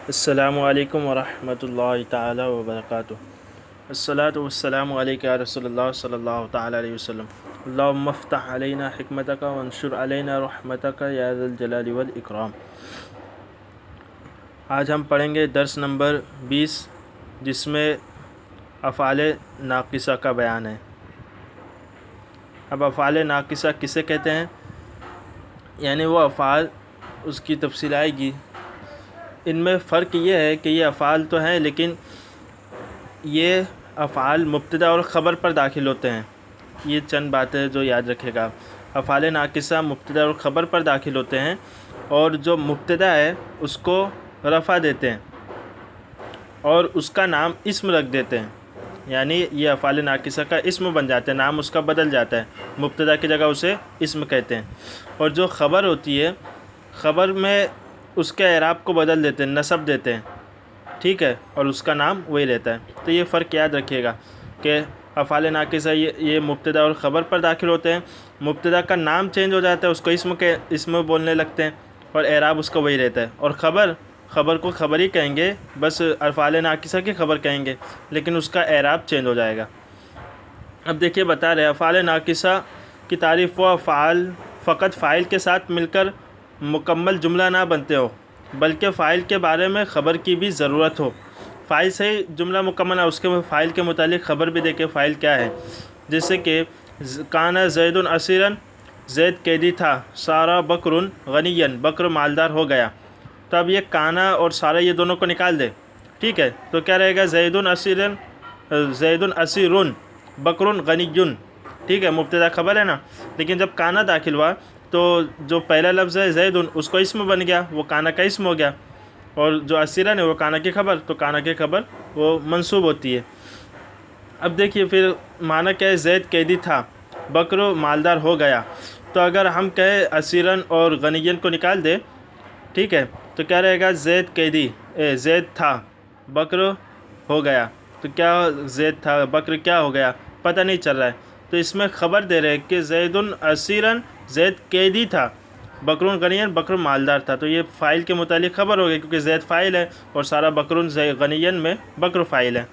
السلام علیکم ورحمۃ اللہ تعالی وبرکاتہ۔ الصلاۃ والسلام علیک یا رسول اللہ صلی اللہ تعالی علیہ وسلم۔ اللہم افتح علینا حکمتک وانشر علینا رحمتک یا ذا الجلال والاکرام۔ آج ہم پڑھیں گے درس نمبر 20 جس میں افعال ناقصہ کا بیان ہے۔ اب افعال ناقصہ کسے کہتے ہیں، یعنی وہ افعال، اس کی تفصیل آئے گی۔ ان میں فرق یہ ہے کہ یہ افعال تو ہیں لیکن یہ افعال مبتدا اور خبر پر داخل ہوتے ہیں۔ یہ چند باتیں جو یاد رکھے گا، افعال ناقصہ مبتدا اور خبر پر داخل ہوتے ہیں، اور جو مبتدا ہے اس کو رفع دیتے ہیں اور اس کا نام اسم رکھ دیتے ہیں، یعنی یہ افعال ناقصہ کا اسم بن جاتے ہیں، نام اس کا بدل جاتا ہے، مبتدا کی جگہ اسے اسم کہتے ہیں۔ اور جو خبر ہوتی ہے، خبر میں اس کے اعراب کو بدل دیتے ہیں، نصب دیتے ہیں، ٹھیک ہے، اور اس کا نام وہی رہتا ہے۔ تو یہ فرق یاد رکھیے گا کہ افعال ناقصہ یہ مبتدا اور خبر پر داخل ہوتے ہیں۔ مبتدا کا نام چینج ہو جاتا ہے، اس کو اسم بولنے لگتے ہیں، اور اعراب اس کا وہی رہتا ہے۔ اور خبر کو خبر ہی کہیں گے، بس افعال ناقصہ کی خبر کہیں گے، لیکن اس کا اعراب چینج ہو جائے گا۔ اب دیکھیے بتا رہے افعال ناقصہ کی تعریف، وہ افعال فقط فاعل کے ساتھ مل کر مکمل جملہ نہ بنتے ہو، بلکہ فاعل کے بارے میں خبر کی بھی ضرورت ہو۔ فاعل سے ہی جملہ مکمل ہے، اس کے فاعل کے متعلق خبر بھی دیکھے فاعل کیا ہے۔ جیسے کہ کانا زید اسیرا، زید قیدی تھا، سارا بکر غنیا، بکر مالدار ہو گیا۔ تو اب یہ کانا اور سارا یہ دونوں کو نکال دے، ٹھیک ہے، تو کیا رہے گا، زید اسیر بکر غنی، ٹھیک ہے، مبتدا خبر ہے نا۔ لیکن جب کانا داخل ہوا تو جو پہلا لفظ ہے زید، اس کو اسم بن گیا، وہ کانا کا اسم ہو گیا، اور جو اسیرن ہے وہ کانا کی خبر، تو کانا کی خبر وہ منصوب ہوتی ہے۔ اب دیکھیے پھر معنی کیا ہے، زید قیدی تھا، بکر مالدار ہو گیا۔ تو اگر ہم کہیں اسیرن اور غنین کو نکال دے، ٹھیک ہے، تو کیا رہے گا، زید قیدی، زید تھا، بکر ہو گیا۔ تو کیا زید تھا، بکر کیا ہو گیا، پتہ نہیں چل رہا ہے۔ تو اس میں خبر دے رہے کہ زید اسیرن، زید قیدی تھا، بکر غنین، بکر مالدار تھا۔ تو یہ فاعل کے متعلق خبر ہو گئی، کیونکہ زید فاعل ہے اور سارا بکر غنین میں بکر فاعل ہے۔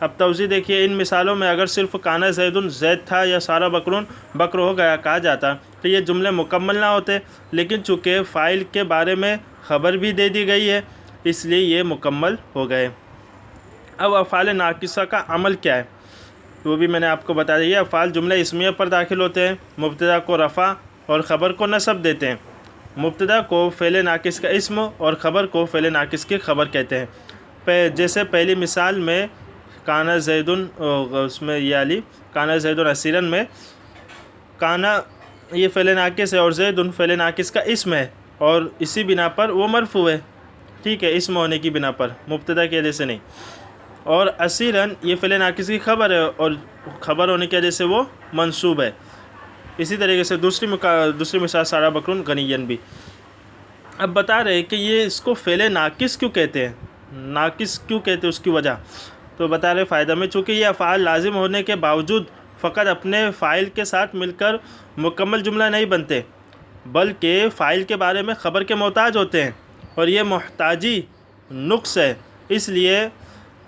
اب توضیح دیکھیے، ان مثالوں میں اگر صرف کانا زید، زید تھا، یا سارا بکر ہو گیا کہا جاتا تو یہ جملے مکمل نہ ہوتے، لیکن چونکہ فاعل کے بارے میں خبر بھی دے دی گئی ہے اس لیے یہ مکمل ہو گئے۔ اب افعال ناقصہ کا عمل کیا ہے وہ بھی میں نے آپ کو بتا دیا۔ افعال جملہ اسمیہ پر داخل ہوتے ہیں، مبتدا کو رفع اور خبر کو نصب دیتے ہیں۔ مبتدا کو فعل ناقص کا اسم اور خبر کو فعل ناقص کی خبر کہتے ہیں۔ جیسے پہلی مثال میں کانا زید، اس میں یہ علی کانا زید اسیرن میں کانا یہ فعل ناقص ہے اور زید فعل ناقص کا اسم ہے، اور اسی بنا پر وہ مرفوع ہے، ٹھیک ہے، اسم ہونے کی بنا پر، مبتدا کی وجہ سے نہیں۔ اور اسیرن یہ فعل ناقص کی خبر ہے اور خبر ہونے کی وجہ سے وہ منصوب ہے۔ اسی طریقے سے دوسری مثال سارا بکر غنین بھی۔ اب بتا رہے کہ یہ اس کو فعل ناقص کیوں کہتے ہیں، ناقص کیوں کہتے ہیں، اس کی وجہ تو بتا رہے فائدہ میں، چونکہ یہ افعال لازم ہونے کے باوجود فقط اپنے فاعل کے ساتھ مل کر مکمل جملہ نہیں بنتے، بلکہ فاعل کے بارے میں خبر کے محتاج ہوتے ہیں، اور یہ محتاجی نقص ہے، اس لیے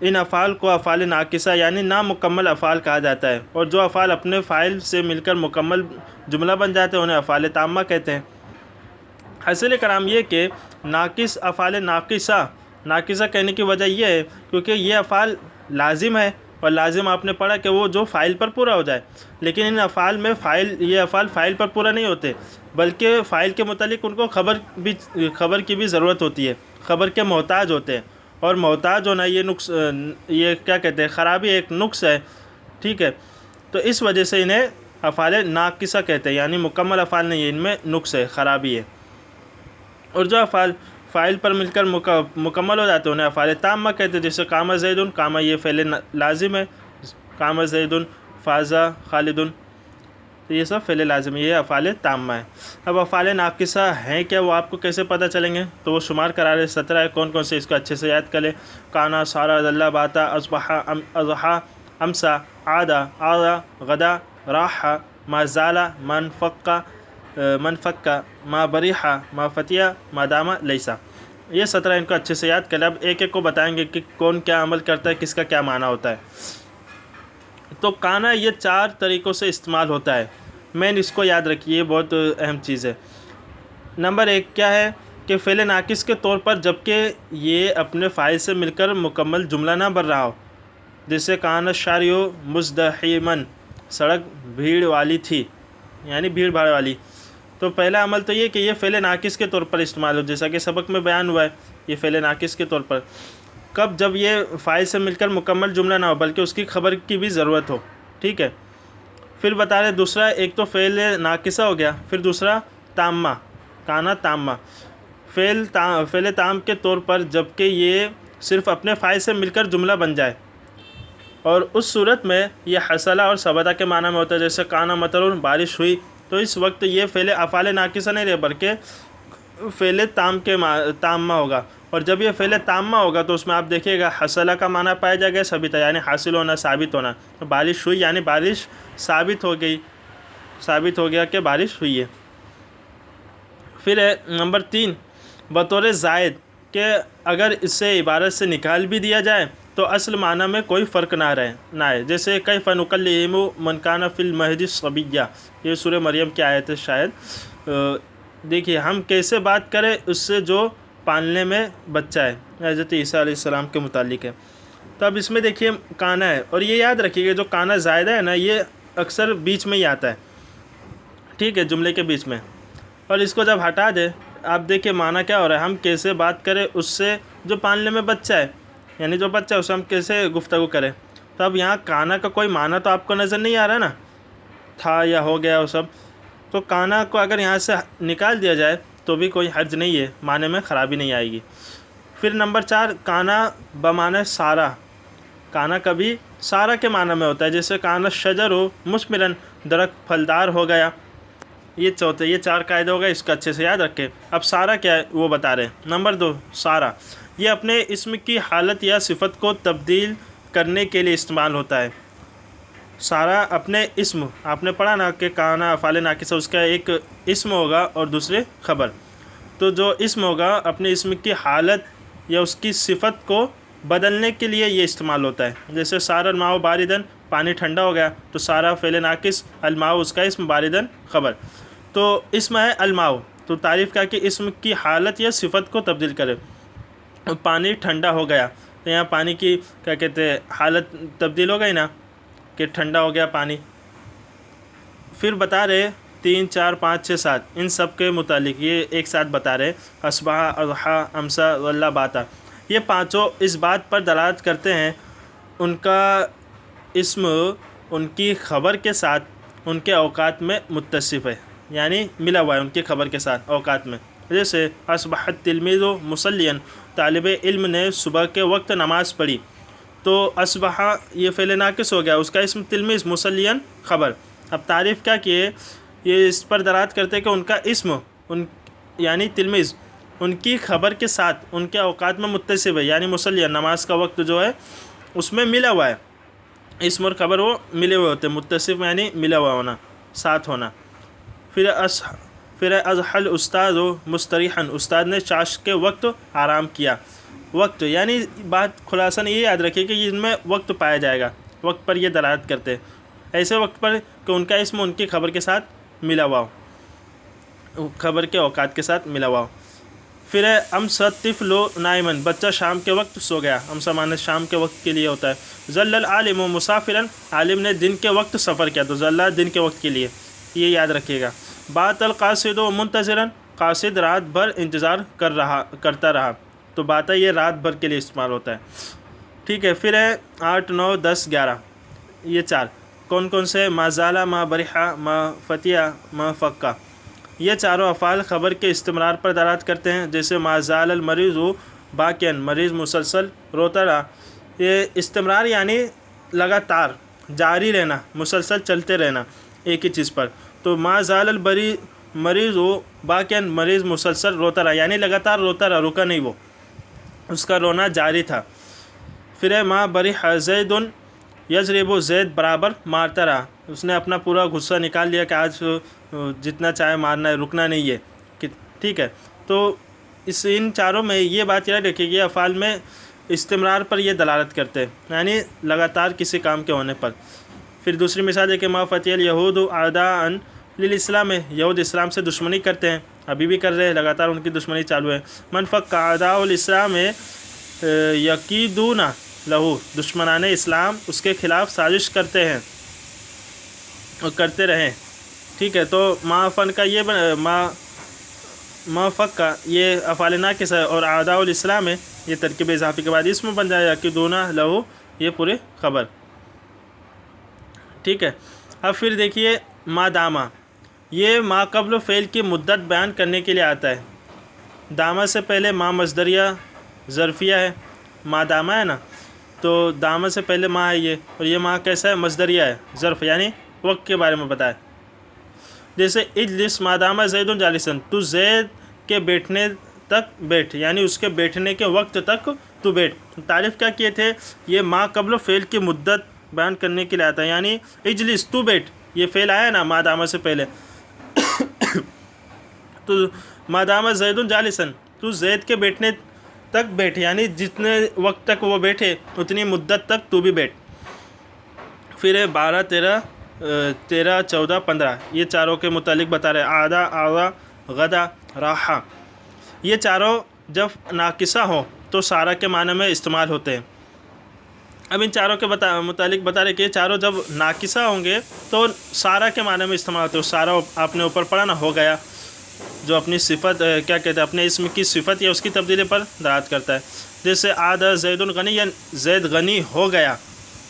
ان افعال کو افعال ناقصہ یعنی نامکمل افعال کہا جاتا ہے۔ اور جو افعال اپنے فاعل سے مل کر مکمل جملہ بن جاتے ہیں انہیں افعال تامہ کہتے ہیں۔ حاصل کرام یہ کہ ناقص افعال ناقصہ کہنے کی وجہ یہ ہے کیونکہ یہ افعال لازم ہے، اور لازم آپ نے پڑھا کہ وہ جو فاعل پر پورا ہو جائے، لیکن ان افعال میں یہ افعال فاعل پر پورا نہیں ہوتے، بلکہ فاعل کے متعلق ان کو خبر کی بھی ضرورت ہوتی ہے، خبر کے محتاج ہوتے ہیں، اور محتاج ہونا یہ کیا کہتے ہیں، خرابی، ایک نقص ہے، ٹھیک ہے۔ تو اس وجہ سے انہیں افعال ناقصہ کہتے ہیں، یعنی مکمل افعال نہیں ہے، ان میں نقص ہے، خرابی ہے۔ اور جو افعال فاعل پر مل کر مکمل ہو جاتے ہیں انہیں افعال تامہ کہتے ہیں، جیسے قام زید، قام یہ فعل لازم ہے، قام زید، فاز خالد، تو یہ سب فعل لازم ہے، یہ افعال تامہ ہے۔ اب افعال ناقصہ ہیں کیا، وہ آپ کو کیسے پتہ چلیں گے، تو وہ شمار کرا رہے 17 ہے، کون کون سے، اس کو اچھے سے یاد کر لیں۔ کانا، سارا، ظل، باتا، اصبح، اضحیٰ، امسا، عادا، غدا، راح، ما زال، من فکا، ما بریحہ، ما فتیہ، ما دامہ، لیسا۔ یہ 17 ان کو اچھے سے یاد کریں. اب ایک ایک کو بتائیں گے کہ کون کیا عمل کرتا ہے, کس کا کیا معنی ہوتا ہے. تو کانا یہ 4 طریقوں سے استعمال ہوتا ہے. مین اس کو یاد رکھیے, بہت اہم چیز ہے. نمبر 1 کیا ہے کہ فعل ناقص کے طور پر جبکہ یہ اپنے فاعل سے مل کر مکمل جملہ نہ بن رہا ہو. جیسے کان الشارع مزدحما, سڑک بھیڑ والی تھی, یعنی بھیڑ بھاڑ والی. تو پہلا عمل تو یہ کہ یہ فعل ناقص کے طور پر استعمال ہو, جیسا کہ سبق میں بیان ہوا ہے. یہ فعل ناقص کے طور پر کب, جب یہ فاعل سے مل کر مکمل جملہ نہ ہو بلکہ اس کی خبر کی بھی ضرورت ہو. ٹھیک ہے. پھر بتا رہے دوسرا, ایک تو فعل ناقصہ ہو گیا, پھر دوسرا تامہ, کانا تامہ, فعل تام کے طور پر جبکہ یہ صرف اپنے فاعل سے مل کر جملہ بن جائے, اور اس صورت میں یہ حصلہ اور ثبتہ کے معنی میں ہوتا ہے. جیسے کانا مطر, بارش ہوئی, تو اس وقت یہ فعل افعال ناقصہ نہیں رہے بلکہ فعل تامہ ہوگا. اور جب یہ فعل تامہ ہوگا تو اس میں آپ دیکھیے گا حصلہ کا معنی پایا جائے گا, ثبتہ یعنی حاصل ہونا, ثابت ہونا. تو بارش ہوئی یعنی بارش ثابت ہو گئی, ثابت ہو گیا کہ بارش ہوئی ہے. پھر ہے نمبر 3 بطور زائد, کہ اگر اسے عبارت سے نکال بھی دیا جائے تو اصل معنی میں کوئی فرق نہ آئے. جیسے کیف نکلم من کان فی المہد صبیہ, یہ سورہ مریم کی آیت ہے شاید. دیکھیے ہم کیسے بات کریں اس سے جو پالنے میں بچہ ہے, حضرت عیسیٰ علیہ السلام کے متعلق ہے. تو اب اس میں دیکھیے کانا ہے, اور یہ یاد رکھیے گا جو کانا زائدہ ہے نا, یہ اکثر بیچ میں ہی آتا ہے. ٹھیک ہے, جملے کے بیچ میں. اور اس کو جب ہٹا دے, آپ دیکھیں معنی کیا ہو رہا ہے, ہم کیسے بات کریں اس سے جو پالنے میں بچہ ہے, یعنی جو بچہ ہے اسے ہم کیسے گفتگو کریں. تو اب یہاں کانا کا کوئی معنی تو آپ کو نظر نہیں آ رہا نا, تھا یا ہو گیا وہ سب. تو کانا کو اگر یہاں سے نکال دیا جائے تو بھی کوئی حرج نہیں ہے, معنی میں خرابی نہیں آئے گی. پھر نمبر 4 کانا بمعنی سارا, کانا کبھی سارا کے معنی میں ہوتا ہے. جیسے کانا الشجر مثمرا, درخت پھلدار ہو گیا. یہ 4 قاعدے ہو گئے, اس کا اچھے سے یاد رکھیں. اب سارا کیا ہے وہ بتا رہے ہیں. نمبر 2 سارا, یہ اپنے اسم کی حالت یا صفت کو تبدیل کرنے کے لیے استعمال ہوتا ہے. سارا اپنے اسم, آپ نے پڑھا نا کہ کانا افعال ناقصہ, اس کا ایک اسم ہوگا اور دوسرے خبر. تو جو اسم ہوگا اپنے اسم کی حالت یا اس کی صفت کو بدلنے کے لیے یہ استعمال ہوتا ہے. جیسے سارا الماء باردن, پانی ٹھنڈا ہو گیا, تو سارا فعل ناقص, الماء اس کا اسم, باردن خبر. تو اسم ہے الماء, تو تعریف کا کہ اسم کی حالت یا صفت کو تبدیل کرے. پانی ٹھنڈا ہو گیا, تو یہاں پانی کی کیا کہتے ہیں حالت تبدیل ہو گئی نا, کہ ٹھنڈا ہو گیا پانی. پھر بتا رہے 3 4 5 6 7 ان سب کے متعلق یہ ایک ساتھ بتا رہے, اصبح, اضحیٰ, امسا, واللہ باتا. یہ پانچوں اس بات پر دلالت کرتے ہیں ان کا اسم ان کی خبر کے ساتھ ان کے اوقات میں متصف ہے, یعنی ملا ہوا ہے ان کی خبر کے ساتھ اوقات میں. جیسے اصبح التلمیذ مصلیا, طالب علم نے صبح کے وقت نماز پڑھی. تو اصبح یہ فعل ناقص ہو گیا, اس کا اسم تلمیذ, مصلیا خبر. اب تعریف کیا کیے, یہ اس پر دلالت کرتے ہیں کہ ان کا اسم یعنی تلمیذ ان کی خبر کے ساتھ ان کے اوقات میں متصف ہے, یعنی مصلیا نماز کا وقت جو ہے اس میں ملا ہوا ہے. اسم اور خبر وہ ملے ہوئے ہوتے ہیں, متصف یعنی ملا ہوا ہونا, ساتھ ہونا. پھر اضحى الاستاذ مستریحا, استاد نے چاشت کے وقت آرام کیا. وقت یعنی بات خلاصہ یہ یاد رکھیے کہ ان میں وقت پایا جائے گا, وقت پر یہ دلالت کرتے ہیں, ایسے وقت پر کہ ان کا اسم ان کی خبر کے ساتھ ملا ہوا ہو, خبر کے اوقات کے ساتھ ملا ہوا ہو. پھر ہے امسى الطفل نائما, بچہ شام کے وقت سو گیا. امسى معنی شام کے وقت کے لیے ہوتا ہے. ظل العالم مسافرا, عالم نے دن کے وقت سفر کیا, تو ظل دن کے وقت کے لیے, یہ یاد رکھیے گا. بات القاصد منتظرا, قاصد رات بھر انتظار کرتا رہا. تو باتا یہ رات بھر کے لیے استعمال ہوتا ہے. ٹھیک ہے. پھر ہے 8 9 10 11, یہ 4 کون کون سے, ما زال, ما برحا, ما فتیا, ما فقا. یہ چاروں افعال خبر کے استمرار پر دلالت کرتے ہیں. جیسے ما زال المریض باقیاً, مریض مسلسل روتا رہا. یہ استمرار یعنی لگاتار جاری رہنا, مسلسل چلتے رہنا ایک ہی چیز پر. تو ما زال المریض باقیاً, مریض مسلسل روتا رہا, یعنی لگاتار روتا رہا, رکا نہیں, وہ اس کا رونا جاری تھا. پھر ہے ما برح زید یضرب, زید برابر مارتا رہا, اس نے اپنا پورا غصہ نکال لیا کہ آج جتنا چاہے مارنا ہے, رکنا نہیں ہے. ٹھیک ہے. تو ان چاروں میں یہ بات یاد رکھیے کہ افعال میں استمرار پر یہ دلالت کرتے ہیں، یعنی لگاتار کسی کام کے ہونے پر۔ پھر دوسری مثال ہے کہ ما فتح الیہود اعداء للاسلام، یہود اسلام سے دشمنی کرتے ہیں، ابھی بھی کر رہے ہیں، لگاتار ان کی دشمنی چالو ہے۔ من فک اعداء الاسلام یکیدون لہو، دشمنان اسلام اس کے خلاف سازش کرتے ہیں اور کرتے رہیں، ٹھیک ہے۔ تو ما فن کا یہ ما فک کا یہ افعال ناقص ہے، اور اعداء الاسلام ہے یہ ترکیب اضافی کے بعد اسم بن جائے یکیدون لہو، یہ پورے خبر، ٹھیک ہے۔ اب پھر دیکھیے ما دامہ، یہ ما قبل فعل کی مدت بیان کرنے کے لیے آتا ہے۔ دامہ سے پہلے ما مصدریہ ظرفیہ ہے، ما دامہ ہے نا، تو دامہ سے پہلے ما ہے یہ، اور یہ ما کیسا ہے؟ مصدریہ ہے، ظرف یعنی وقت کے بارے میں بتائے۔ جیسے اجلس ما دامہ زید جالسن، تو زید کے بیٹھنے تک بیٹھ، یعنی اس کے بیٹھنے کے وقت تک تو بیٹھ۔ تعریف کیا کیے تھے؟ یہ ما قبل فعل کی مدت بیان کرنے کے لیے آتا ہے، یعنی اجلس تو بیٹھ، یہ فعل آیا نا ما دامہ سے پہلے، تو ما دامہ زید جالسن، تو زید کے بیٹھنے تک بیٹھ، یعنی جتنے وقت تک وہ بیٹھے اتنی مدت تک تو بھی بیٹھ۔ پھر 12 13 14 15 یہ چاروں کے متعلق بتا رہے، آدھا آغا غدا راحہ، یہ چاروں جب ناقصہ ہوں تو سارا کے معنی میں استعمال ہوتے ہیں۔ اب ان چاروں کے متعلق بتا رہے کہ یہ چاروں جب ناقصہ ہوں گے تو سارا کے معنی میں استعمال ہوتے ہیں۔ سارا آپ نے اوپر پڑھا نا، ہو گیا، جو اپنی صفت کیا کہتے ہیں، اپنے اسم کی صفت یا اس کی تبدیلی پر دلالت کرتا ہے۔ جیسے عاد زید غنی، زید غنی ہو گیا،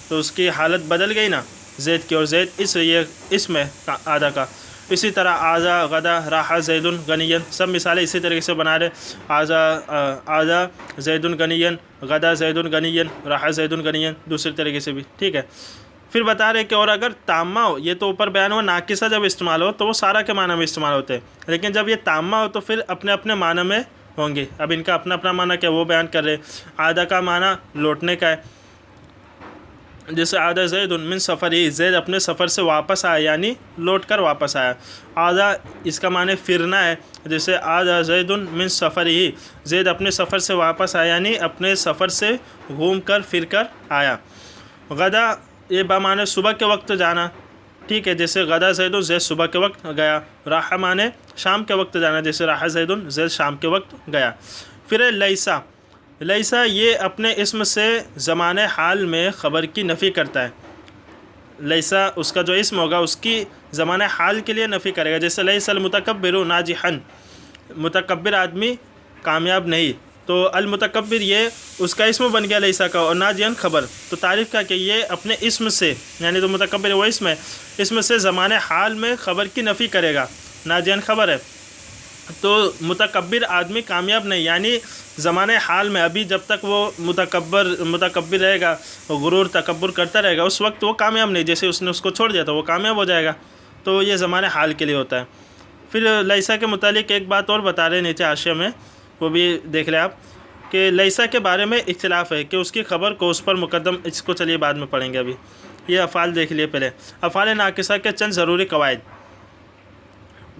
تو اس کی حالت بدل گئی نا زید کی، اور زید یہ اسم ہے آدھا کا۔ اسی طرح آزا غدا راحہ زید غنی، سب مثالیں اسی طریقے سے بنا رہے، آزا زید غنی، غدا زید غنی، راحہ زید غنی، دوسری طریقے سے بھی، ٹھیک ہے۔ پھر بتا رہے کہ اور اگر تامہ ہو، یہ تو اوپر بیان ہو، ناقصہ جب استعمال ہو تو وہ سارا کے معنی میں استعمال ہوتے ہیں، لیکن جب یہ تامہ ہو تو پھر اپنے اپنے معنی میں ہوں گے۔ اب ان کا اپنا اپنا معنی کیا وہ بیان کر رہے۔ آدھا کا معنی لوٹنے کا ہے، جیسے آدھا زید من سفر ہی، زید اپنے سفر سے واپس آیا، یعنی لوٹ کر واپس آیا۔ آدھا اس کا معنی پھرنا ہے، جیسے آدھا زید من سفر ہی، زید اپنے سفر سے واپس آیا، یعنی اپنے سفر سے گھوم کر پھر کر آیا۔ غدا یہ بمعنی صبح کے وقت جانا، ٹھیک ہے، جیسے غدا زید زید صبح کے وقت گیا۔ راحہ معنی شام کے وقت جانا، جیسے راحہ زید زید شام کے وقت گیا۔ پھر لیسا، لیسا یہ اپنے اسم سے زمان حال میں خبر کی نفی کرتا ہے۔ لیسا اس کا جو اسم ہوگا اس کی زمان حال کے لیے نفی کرے گا، جیسے لیسا المتکبر ناجحا، متکبر آدمی کامیاب نہیں، تو المتکبر یہ اس کا اسم بن گیا لیسا کا، اور ناجحا خبر۔ تو تعریف کا کہ یہ اپنے اسم سے، یعنی تو متکبر وہ اسم ہے، اسم سے زمان حال میں خبر کی نفی کرے گا، ناجحا خبر ہے، تو متکبر آدمی کامیاب نہیں، یعنی زمان حال میں ابھی جب تک وہ متکبر رہے گا، غرور تکبر کرتا رہے گا، اس وقت وہ کامیاب نہیں، جیسے اس نے اس کو چھوڑ دیا تو وہ کامیاب ہو جائے گا، تو یہ زمان حال کے لیے ہوتا ہے۔ پھر لیسا کے متعلق ایک بات اور بتا رہے نیچے حاشیہ میں، وہ بھی دیکھ لیں آپ، کہ لیسا کے بارے میں اختلاف ہے کہ اس کی خبر کو اس پر مقدم، اس کو چلیے بعد میں پڑھیں گے، ابھی یہ افعال دیکھ لیے پہلے۔ افعال ناقصہ کے چند ضروری قواعد،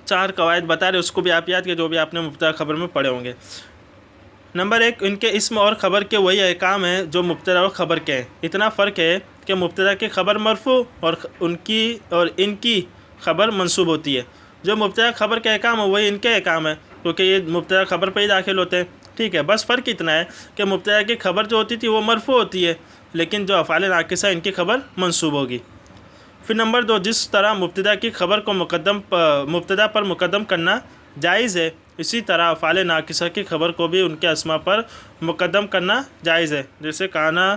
4 قواعد بتا رہے، اس کو بھی آپ یاد کہ جو بھی آپ نے مبتدا خبر میں پڑھے ہوں گے۔ نمبر 1، ان کے اسم اور خبر کے وہی احکام ہیں جو مبتدا اور خبر کے ہیں۔ اتنا فرق ہے کہ مبتدا کی خبر مرفوع اور ان کی خبر منصوب ہوتی ہے۔ جو مبتدا خبر کے احکام ہیں وہی ان کے احکام ہیں، کیونکہ یہ مبتدا خبر پہ ہی داخل ہوتے ہیں، ٹھیک ہے۔ بس فرق اتنا ہے کہ مبتدا کی خبر جو ہوتی تھی وہ مرفوع ہوتی ہے، لیکن جو افعال ناقصہ ان کی خبر منصوب ہوگی۔ پھر نمبر 2، جس طرح مبتدا کی خبر کو مبتدا پر مقدم کرنا جائز ہے، اسی طرح افعال ناقصہ کی خبر کو بھی ان کے اسما پر مقدم کرنا جائز ہے۔ جیسے کانا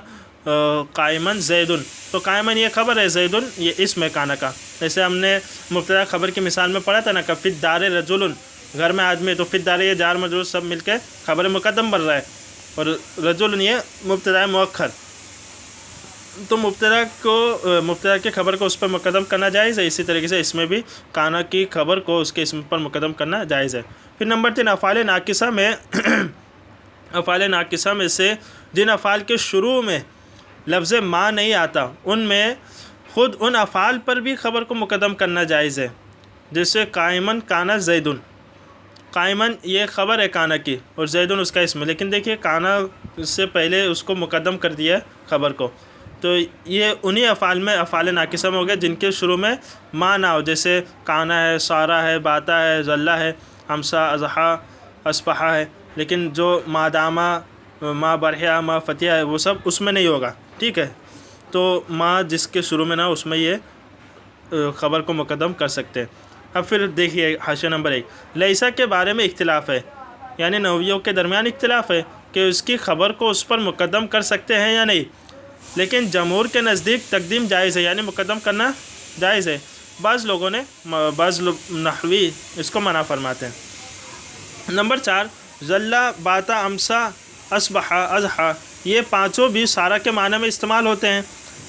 قائمن زیدن، تو قائمن یہ خبر ہے، زیدن یہ اسم ہے کانا کا۔ جیسے ہم نے مبتدا خبر کی مثال میں پڑھا تھا نا کہ فی الدار رجل، گھر میں آدمی، تو فی الدار یہ جار مجرور سب مل کے خبر مقدم بن رہا ہے، اور رجل یہ مبتدا مؤخر، تو مبتدا کی خبر کو اس پر مقدم کرنا جائز ہے۔ اسی طریقے سے اس میں بھی کانا کی خبر کو اس کے اسم پر مقدم کرنا جائز ہے۔ پھر نمبر 3، افعال ناقصہ میں سے جن افعال کے شروع میں لفظ ما نہیں آتا، ان میں خود ان افعال پر بھی خبر کو مقدم کرنا جائز ہے، جیسے قائمن کانا زیدن، قائمن یہ خبر ہے کانا کی اور زیدن اس کا اسم، لیکن دیکھیے کانا سے پہلے اس کو مقدم کر دیا ہے خبر کو، تو یہ انہی افعال میں افعال ناقصہ میں ہو گیا جن کے شروع میں ما نہ ہو، جیسے کانا ہے، سارا ہے، باتا ہے، ذلہ ہے، ہمسا، اضحیٰ، اصبحا ہے، لیکن جو ما داما، ما برحیا، ما فتح ہے وہ سب اس میں نہیں ہوگا، ٹھیک ہے۔ تو ما جس کے شروع میں نہ اس میں یہ خبر کو مقدم کر سکتے ہیں۔ اب پھر دیکھیے حاشیہ نمبر 1، لیسا کے بارے میں اختلاف ہے، یعنی نحویوں کے درمیان اختلاف ہے کہ اس کی خبر کو اس پر مقدم کر سکتے ہیں یا نہیں، لیکن جمہور کے نزدیک تقدیم جائز ہے، یعنی مقدم کرنا جائز ہے۔ بعض نحوی اس کو منع فرماتے ہیں۔ نمبر 4، ذلہ، باتا، امسا، اصبحا، اضحیٰ، یہ پانچوں بھی سارا کے معنی میں استعمال ہوتے ہیں۔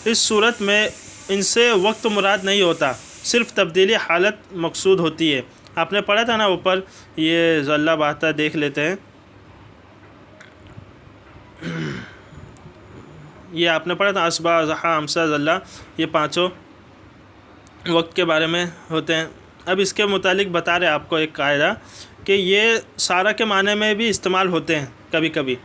اس صورت میں ان سے وقت مراد نہیں ہوتا، صرف تبدیلی حالت مقصود ہوتی ہے۔ آپ نے پڑھا تھا نا اوپر، یہ ذلہ باتا دیکھ لیتے ہیں، یہ آپ نے پڑھا تھا اصبح، اضحیٰ، امسا، ذلہ، یہ پانچوں وقت کے بارے میں ہوتے ہیں۔ اب اس کے متعلق بتا رہے آپ کو ایک قاعدہ کہ یہ سارا کے معنی میں بھی استعمال ہوتے ہیں کبھی کبھی،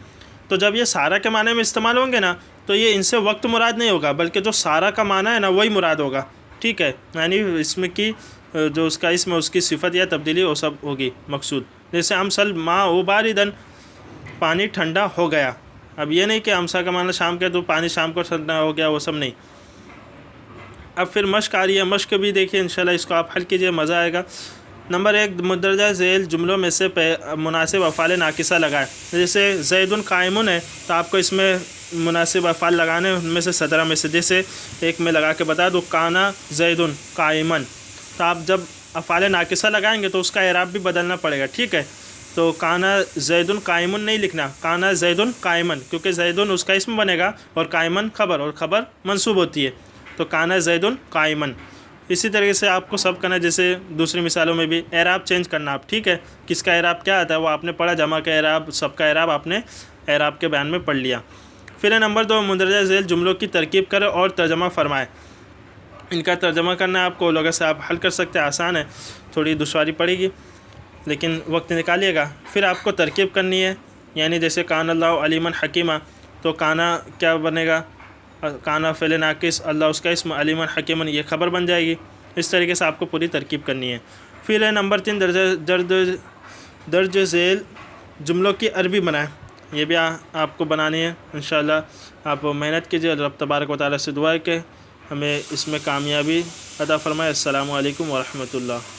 تو جب یہ سارا کے معنی میں استعمال ہوں گے نا تو یہ ان سے وقت مراد نہیں ہوگا، بلکہ جو سارا کا معنی ہے نا وہی مراد ہوگا، ٹھیک ہے، یعنی اس میں کی جو اس کا اسم، اس کی صفت یا تبدیلی وہ سب ہوگی مقصود۔ جیسے امسل ماء باردن، پانی ٹھنڈا ہو گیا۔ اب یہ نہیں کہ امسا کا معنی شام کے تو پانی شام کو ٹھنڈا ہو گیا، وہ سب نہیں۔ اب پھر مشق آ رہی ہے، مشق بھی دیکھیے انشاءاللہ، اس کو آپ حل کیجئے، مزہ آئے گا۔ نمبر 1، مندرجہ ذیل جملوں میں سے مناسب افعال ناقصہ لگائے۔ جیسے زیدن قائمن ہے تو آپ کو اس میں مناسب افعال لگانے، ان میں سے 17 میں سے، جیسے ایک میں لگا کے بتا دو، کانا زیدن قائمن، تو آپ جب افعال ناقصہ لگائیں گے تو اس کا اعراب بھی بدلنا پڑے گا، ٹھیک ہے۔ تو کانا زیدن قائمن نہیں لکھنا، کانا زیدن قائمن، کیونکہ زیدن اس کا اسم بنے گا اور قائمن خبر، اور خبر منصوب ہوتی ہے، تو کانا زیدن قائمن۔ اسی طریقے سے آپ کو سب کرنا، جیسے دوسری مثالوں میں بھی اعراب چینج کرنا آپ، ٹھیک ہے، کس کا اعراب کیا آتا ہے وہ آپ نے پڑھا، جمع کا اعراب، سب کا اعراب آپ نے اعراب کے بیان میں پڑھ لیا۔ پھر نمبر 2، مندرجہ ذیل جملوں کی ترکیب کرے اور ترجمہ فرمائے۔ ان کا ترجمہ کرنا آپ کو لوگوں سے آپ حل کر سکتے ہیں، آسان ہے، تھوڑی دشواری پڑے گی لیکن وقت نکالیے گا۔ پھر آپ کو ترکیب کرنی ہے، یعنی جیسے کان اللہ علیمن حکیمہ، تو کانا کیا بنے گا، کانا فعل ناقص، اللہ اس کا اسم، علیمن حکیمن یہ خبر بن جائے گی۔ اس طریقے سے آپ کو پوری ترکیب کرنی ہے۔ پھر نمبر 3، درج ذیل جملوں کی عربی بنائیں، یہ بھی آپ کو بنانی ہے انشاءاللہ۔ آپ محنت کیجیے، رب تبارک و تعالیٰ سے دعا ہے کہ ہمیں اس میں کامیابی عطا فرمائے۔ السلام علیکم ورحمۃ اللہ۔